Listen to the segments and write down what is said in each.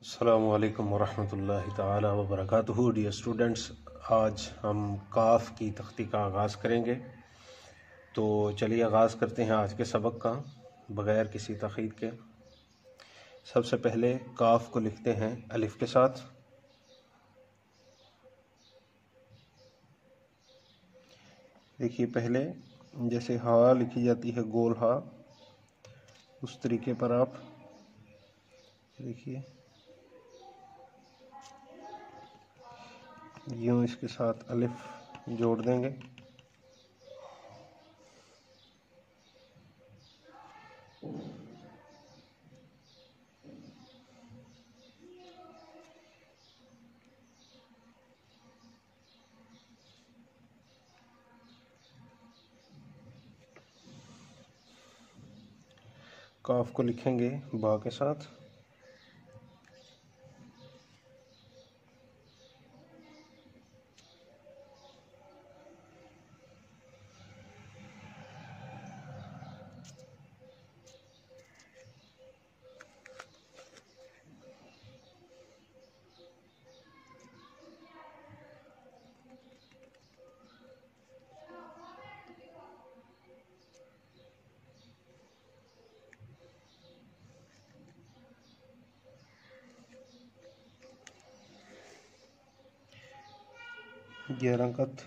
अस्सलामु अलैकुम वरहमतुल्लाहि ताला व बरकातुहू। डियर स्टूडेंट्स, आज हम काफ की तख्ती का आगाज़ करेंगे। तो चलिए आगाज़ करते हैं आज के सबक का बग़ैर किसी तख़ीर के। सबसे पहले काफ को लिखते हैं अलिफ के साथ। देखिए, पहले जैसे हा लिखी जाती है गोल हा, उस तरीके पर आप देखिए यूँ इसके साथ अलिफ जोड़ देंगे। काफ को लिखेंगे बा के साथ। ये रंगत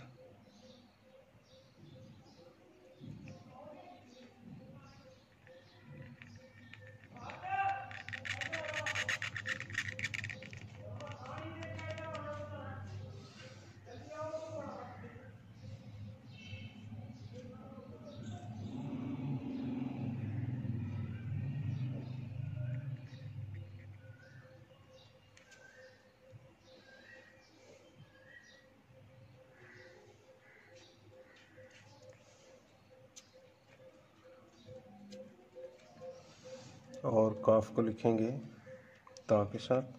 और काफ को लिखेंगे ता के साथ।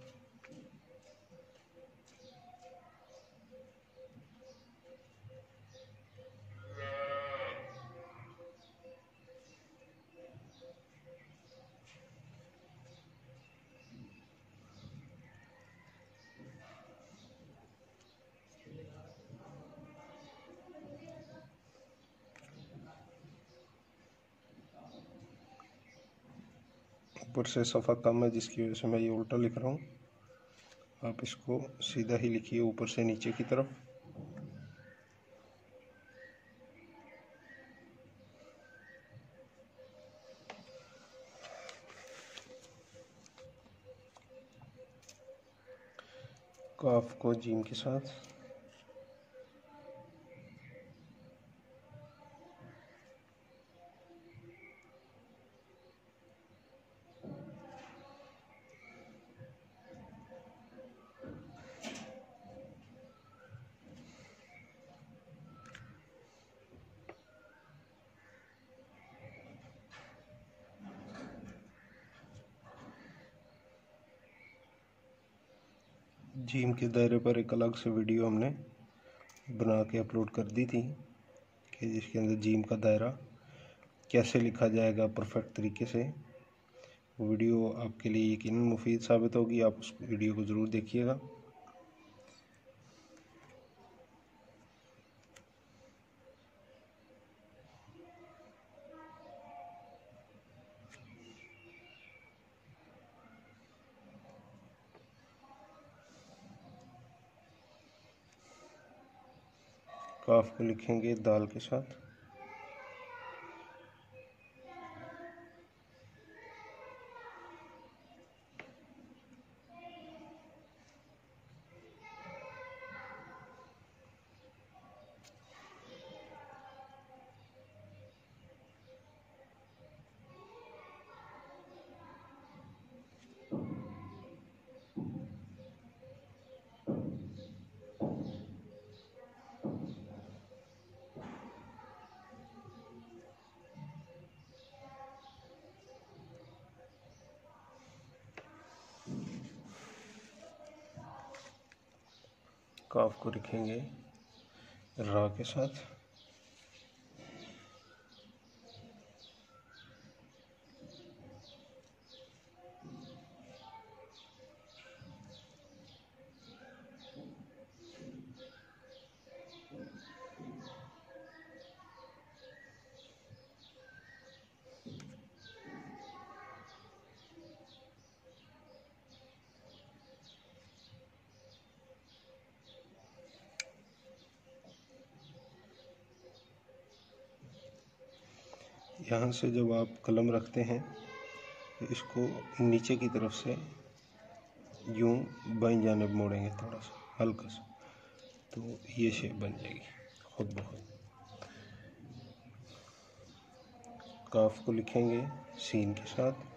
ऊपर से सफ़ा कम है, जिसकी वजह से मैं ये उल्टा लिख रहा हूँ। आप इसको सीधा ही लिखिए ऊपर से नीचे की तरफ। काफ को जीम के साथ। जीम के दायरे पर एक अलग से वीडियो हमने बना के अपलोड कर दी थी कि जिसके अंदर जीम का दायरा कैसे लिखा जाएगा परफेक्ट तरीके से। वीडियो आपके लिए यकीनन मुफीद साबित होगी। आप उस वीडियो को ज़रूर देखिएगा। काफ को लिखेंगे दाल के साथ। काफ को लिखेंगे रा के साथ। यहाँ से जब आप कलम रखते हैं तो इसको नीचे की तरफ से यूं बाईं जानिब मोड़ेंगे थोड़ा सा हल्का सा, तो ये शेप बन जाएगी खुद ब खुद। काफ को लिखेंगे सीन के साथ।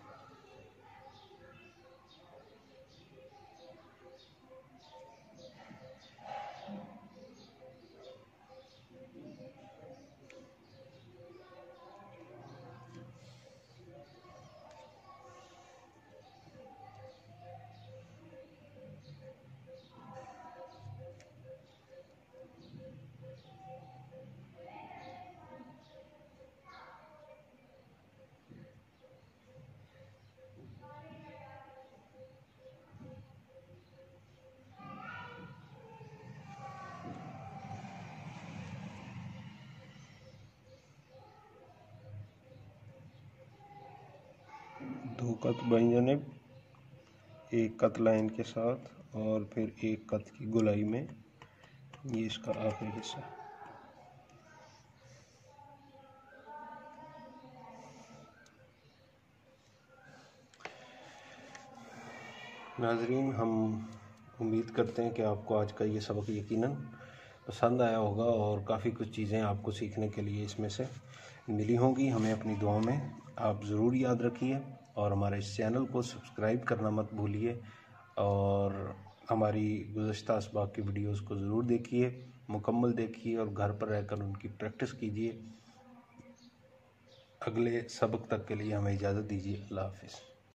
दो कत बाईं जानिब, एक कत लाइन के साथ और फिर एक कत की गोलाई में, ये इसका आखिरी हिस्सा। नाजरीन, हम उम्मीद करते हैं कि आपको आज का ये सबक यकीनन पसंद आया होगा और काफ़ी कुछ चीज़ें आपको सीखने के लिए इसमें से मिली होंगी। हमें अपनी दुआ में आप ज़रूर याद रखिए और हमारे इस चैनल को सब्सक्राइब करना मत भूलिए और हमारी गुज़श्ता असबाक की वीडियोस को ज़रूर देखिए, मुकम्मल देखिए और घर पर रहकर उनकी प्रैक्टिस कीजिए। अगले सबक तक के लिए हमें इजाज़त दीजिए। अल्लाह हाफ़िज़।